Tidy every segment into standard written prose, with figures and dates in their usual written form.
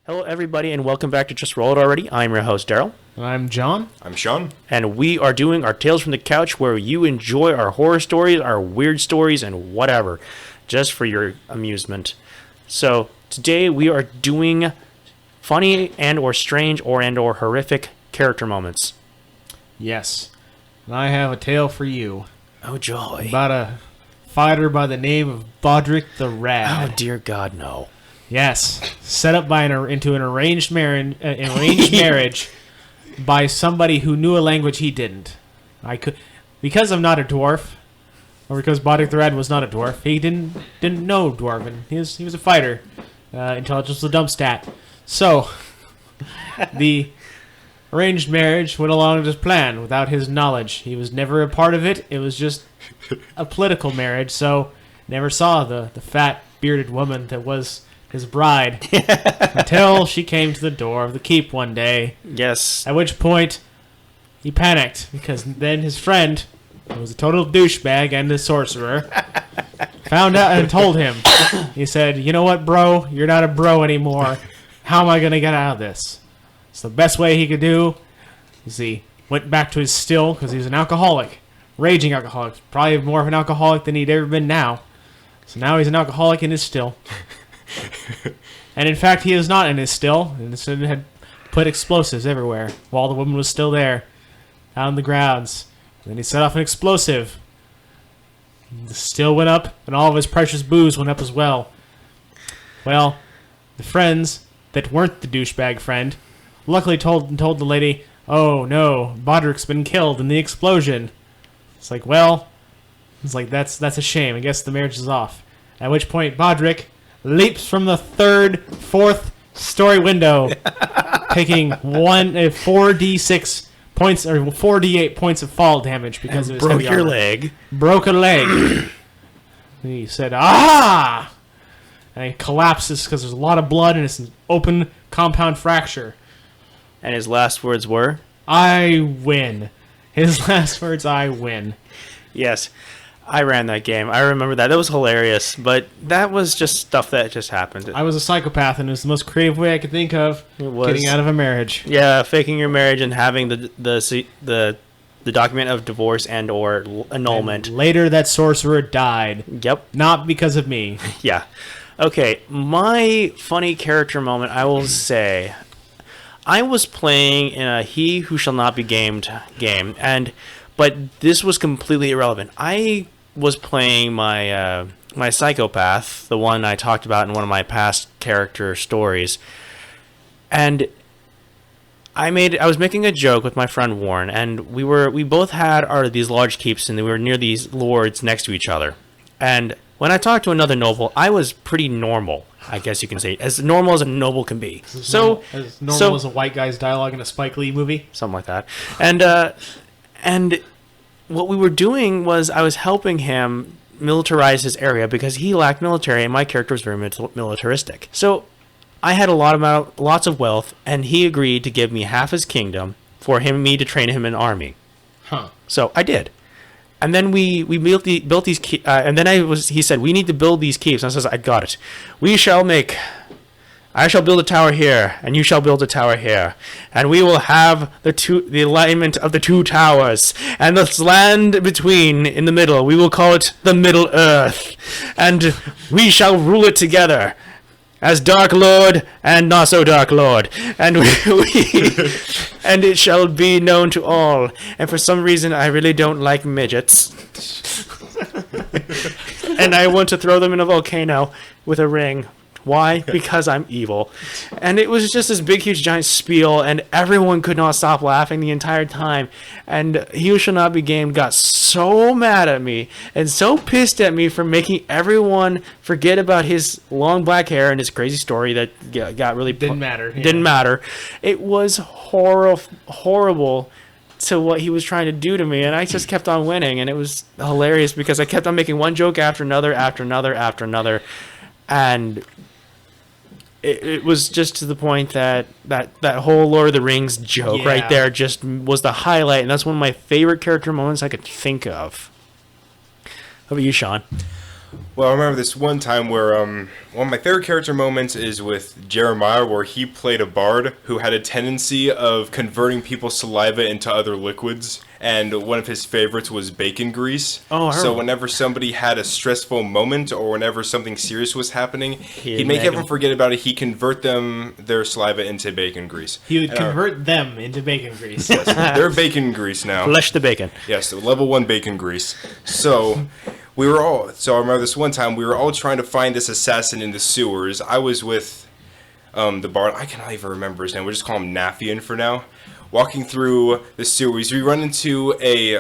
Hello, everybody, and welcome back to Just Roll It Already. I'm your host, Daryl. I'm John. I'm Sean. And we are doing our Tales from the Couch, where you enjoy our horror stories, our weird stories, and whatever, just for your amusement. So, today we are doing funny and or strange or horrific character moments. Yes. And I have a tale for you Oh, joy. about a fighter by the name of Bodrick the Oh, Rad. dear God, no. Yes. Set up by into an arranged marriage by somebody who knew a language he didn't. Because I'm not a dwarf, or because Bodrick the Rad was not a dwarf, he didn't know Dwarven. He was a fighter. Intelligence was a dump stat. So, the arranged marriage went along with his plan without his knowledge. He was never a part of it. It was just a political marriage, so never saw the fat, bearded woman that was his bride until she came to the door of the keep one day, Yes. at which point he panicked because then his friend, who was a total douchebag and a sorcerer, found out and told him. He said, "You know what, bro? You're not a bro anymore. How am I going to get out of this?" So the best way he could do is he went back to his still because he was an alcoholic, raging alcoholic, probably more of an alcoholic than he'd ever been now. So now he's an alcoholic in his still. And in fact, he is not in his still, and instead had put explosives everywhere while the woman was still there, out in the grounds. And then he set off an explosive. The still went up, and all of his precious booze went up as well. Well, the friends that weren't the douchebag friend luckily told the lady, "Oh no, Bodrick's been killed in the explosion." It's like, well, that's a shame. I guess the marriage is off. At which point, Bodrick leaps from the fourth story window, taking 4d6 points or 4d8 points of fall damage because of his Broke heavy your armor. leg. Broke a leg. He said, "Ah!" And he collapses because there's a lot of blood and it's an open compound fracture. And his last words were? I win. His last words, "I win." Yes. I ran that game. I remember that. That was hilarious, but that was just stuff that just happened. I was a psychopath, and it was the most creative way I could think of It was. getting out of a marriage. Yeah, faking your marriage and having the document of divorce and or annulment. And later, that sorcerer died. Yep. Not because of me. Yeah. Okay, my funny character moment, I will say, I was playing in a He Who Shall Not Be Gamed game, but this was completely irrelevant. I was playing my my psychopath, the one I talked about in one of my past character stories, and I was making a joke with my friend Warren, and we both had these large keeps, and we were near these lords next to each other, and when I talked to another noble, I was pretty normal, I guess you can say, as normal as a noble can be. As normal as a white guy's dialogue in a Spike Lee movie. Something like that. And what we were doing was I was helping him militarize his area because he lacked military, and my character was very militaristic. So I had lots of wealth, and he agreed to give me half his kingdom for me to train him in army. Huh. So I did. And then we built these and then he said, "We need to build these keeps." And I says, "I got it. I shall build a tower here, and you shall build a tower here, and we will have the alignment of the two towers, and this land between in the middle. We will call it the Middle Earth, and we shall rule it together as Dark Lord and not so Dark Lord, and and it shall be known to all. And for some reason, I really don't like midgets, and I want to throw them in a volcano with a ring." Why? Because I'm evil. And it was just this big, huge, giant spiel, and everyone could not stop laughing the entire time. And He Who Shall Not Be Gamed got so mad at me and so pissed at me for making everyone forget about his long black hair and his crazy story that got really... Didn't matter. Yeah. Didn't matter. It was horrible to what he was trying to do to me, and I just kept on winning, and it was hilarious because I kept on making one joke after another, and... It was just to the point that whole Lord of the Rings joke right there just was the highlight, and that's one of my favorite character moments I could think of. How about you, Sean? Well, I remember this one time where one of my favorite character moments is with Jeremiah, where he played a bard who had a tendency of converting people's saliva into other liquids, and one of his favorites was bacon grease. Oh, I so remember. whenever somebody had a stressful moment or whenever something serious was happening, he'd make make everyone them- forget about it. He'd convert their saliva into bacon grease. He would And, convert them into bacon grease. they're bacon grease now. Flesh the bacon. Yes, the level 1 bacon grease. So I remember this one time we were all trying to find this assassin in the sewers. I was with the bard. I cannot even remember his name. We'll just call him Nafian for now. Walking through the sewers, we run into a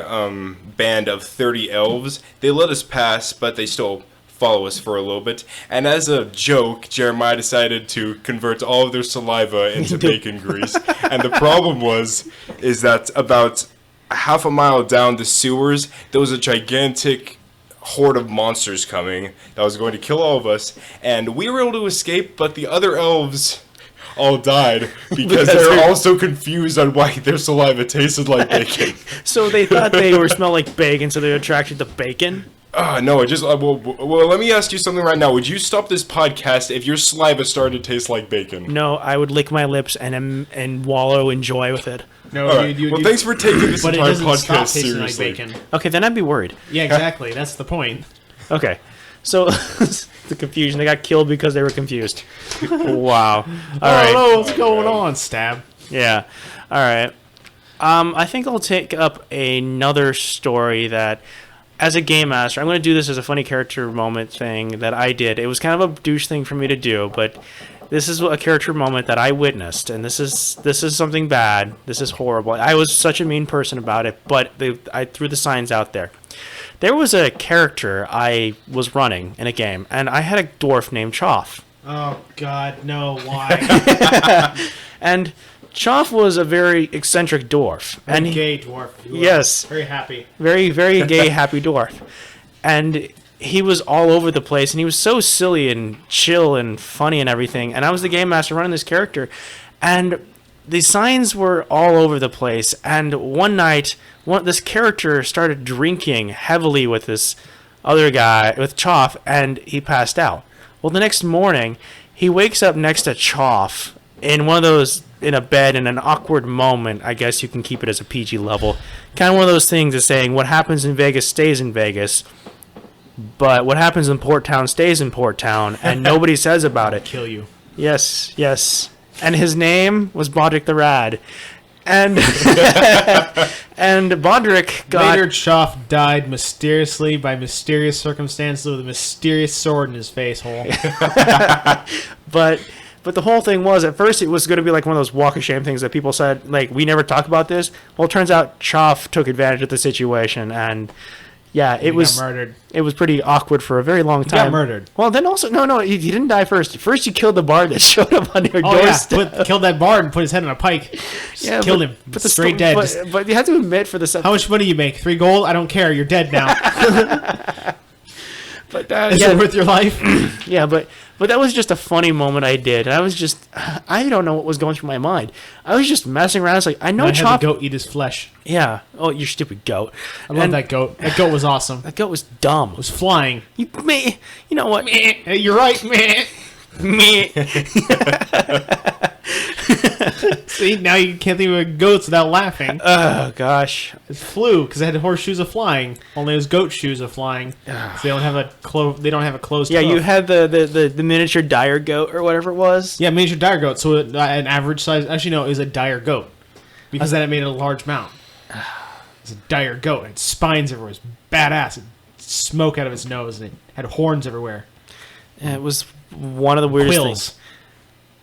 band of 30 elves. They let us pass, but they still follow us for a little bit. And as a joke, Jeremiah decided to convert all of their saliva into bacon grease. And the problem is that about half a mile down the sewers, there was a gigantic horde of monsters coming that was going to kill all of us, and we were able to escape, but the other elves all died because they were all so confused on why their saliva tasted like bacon. So they thought they were smelled like bacon, so they were attracted to bacon. No, it just well, let me ask you something right now. Would you stop this podcast if your saliva started to taste like bacon? No, I would lick my lips and wallow in joy with it. No, All right. Well, thanks for taking this but it entire doesn't stop podcast tasting like seriously. bacon. Okay, then I'd be worried. Yeah, exactly. That's the point. Okay, so the confusion. They got killed because they were confused. Wow. All right. Oh, what's going on, Stab? Yeah. All right. I think I'll take up another story that, as a game master, I'm going to do this as a funny character moment thing that I did. It was kind of a douche thing for me to do, but this is a character moment that I witnessed, and this is something bad. This is horrible. I was such a mean person about it, but I threw the signs out there. There was a character I was running in a game, and I had a dwarf named Choff. Oh God, no! Why? And Choff was a very eccentric dwarf. And Gay dwarf. You are Yes. Very happy. very, very gay, happy dwarf. And he was all over the place, and he was so silly and chill and funny and everything. And I was the game master running this character, and the signs were all over the place. And one night, this character started drinking heavily with this other guy, with Choff, and he passed out. Well, the next morning, he wakes up next to Choff in one of those, in a bed, in an awkward moment. I guess you can keep it as a PG level. Kind of one of those things of saying what happens in Vegas stays in Vegas, but what happens in Port Town stays in Port Town, and nobody says about it. Kill you. Yes, yes. And his name was Bodrick the Rad. And and Bodrick got... Later, Choff died mysteriously by mysterious circumstances with a mysterious sword in his face hole. But the whole thing was, at first it was going to be like one of those walk of shame things that people said, like, we never talk about this. Well, it turns out Choff took advantage of the situation, and yeah, He it was got murdered. it was pretty awkward for a very long He time. got murdered. Well, then also, no, he didn't die first. First you killed the bard that showed up on your Oh yeah, doorstep. killed that bard and put his head on a pike. Just Yeah, killed but- him. But the Straight sto- dead. But, Just- but you have to admit for the how much money you make? 3 gold? I don't care. You're dead now. but Is yeah, it worth your life? yeah, but that was just a funny moment I did, and I don't know what was going through my mind. I was just messing around. I was like, I know I had Chop. the goat eat his flesh. Yeah. Oh, you stupid goat. I love that goat. That goat was awesome. It That goat was dumb. was flying. You know what? Hey, you're right, man. Me. See, now you can't think of goats without laughing. Oh gosh. It flew because it had horseshoes of flying. Only it was goat shoes of flying. So they don't have they don't have a closed. Yeah, you hoof. had the miniature dire goat or whatever it was. Yeah, miniature dire goat. So an average size. Actually, no, it was a dire goat because then it made it a large mount. It's a dire goat. It had spines everywhere. It was badass. It had smoke out of its nose and it had horns everywhere. It was one of the weirdest Quills. things.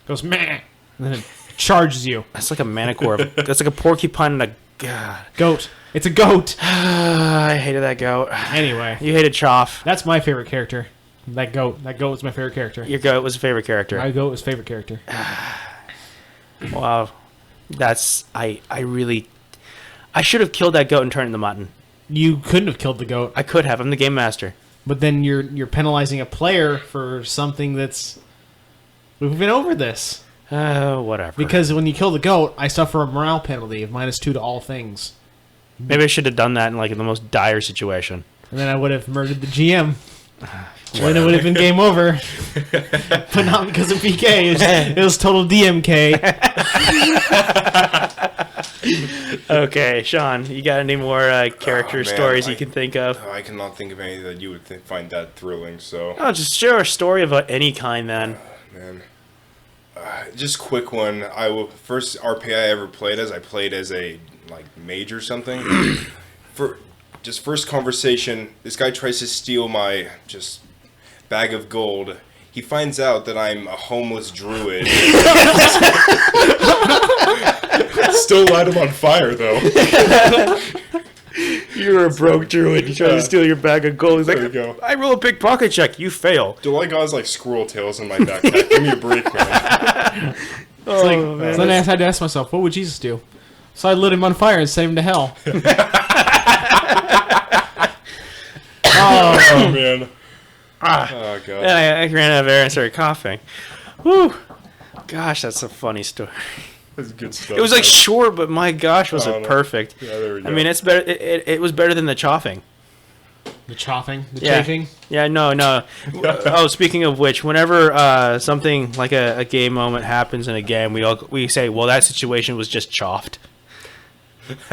Goes meh, and then it charges you. That's like a manicore. That's like a porcupine and a god. Goat. It's a goat. I hated that goat. Anyway, You hated Choff. that's my favorite character. That goat. That goat was my favorite character. Your goat was a favorite character. My goat was favorite character. Wow. That's I should have killed that goat and turned it into mutton. You couldn't have killed the goat, I could have. I'm the game master. but then you're penalizing a player for something that's. We've been over this Whatever. because when you kill the goat, I suffer a morale penalty of -2 to all things, Maybe I should have done that in like the most dire situation. and then I would have murdered the GM. Then it would have been game over. But not because of PK. It was total DMK. Okay, Sean, you got any more character man, stories you can think of? I cannot think of any that you would find that thrilling. So, Oh, just share a story of any kind then. man, just quick one. First RP I ever played as. I played as a mage or something. First conversation. This guy tries to steal my bag of gold. He finds out that I'm a homeless druid. Still light him on fire, though. You're a broke druid. You try to steal your bag of gold. He's There you go. I roll a pickpocket check. You fail. Do all I got is squirrel tails in my backpack. Give me a break, man. Oh, man. So then I had to ask myself, what would Jesus do? So I lit him on fire and sent him to hell. Oh, man. Oh, God. And I ran out of air and started coughing. Whew. Gosh, that's a funny story. That's good stuff. It was man. short, but my gosh, was Oh, it no. perfect. Yeah, there we go. I mean, it's better. It was better than the chopping. The chopping? The Yeah. chafing? Yeah, no. Oh, speaking of which, whenever something like a game moment happens in a game, we say, well, that situation was just chopped.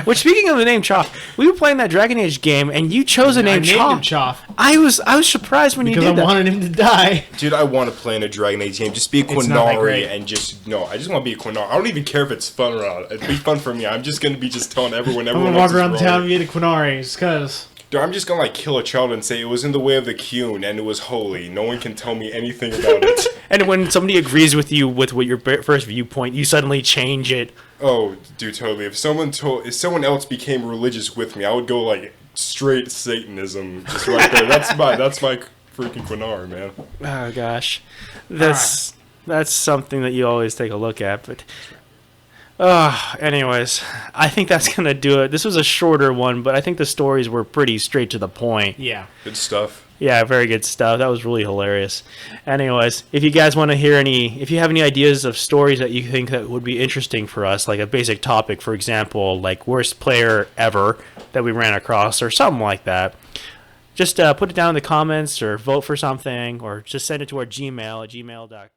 Which, speaking of the name Choff, we were playing that Dragon Age game, and you chose a I name named him Choff. Choff I was surprised when because you I did that. wanted him to die. Dude, I want to play in a Dragon Age game. Just be a It's not that Quinari great. and I just want to be a Quinari. I don't even care if it's fun or not. It'd be fun for me. I'm just going to be telling everyone I'm gonna else walk is around the wrong. town and get a Quinari just because. Dude, I'm just going to kill a child and say it was in the way of the Qun and it was holy. No one can tell me anything about it. And when somebody agrees with you with what your first viewpoint, you suddenly change it. Oh, dude, totally. If someone else became religious with me, I would go straight Satanism just right there. That's my freaking Quinari, man. Oh gosh, that's something that you always take a look at. But anyways, I think that's gonna do it. This was a shorter one, but I think the stories were pretty straight to the point. Yeah. Good stuff. Yeah, very good stuff. That was really hilarious. Anyways, if you guys want to hear if you have any ideas of stories that you think that would be interesting for us, like a basic topic, for example, like worst player ever that we ran across or something like that, just put it down in the comments or vote for something or just send it to our Gmail at gmail.com.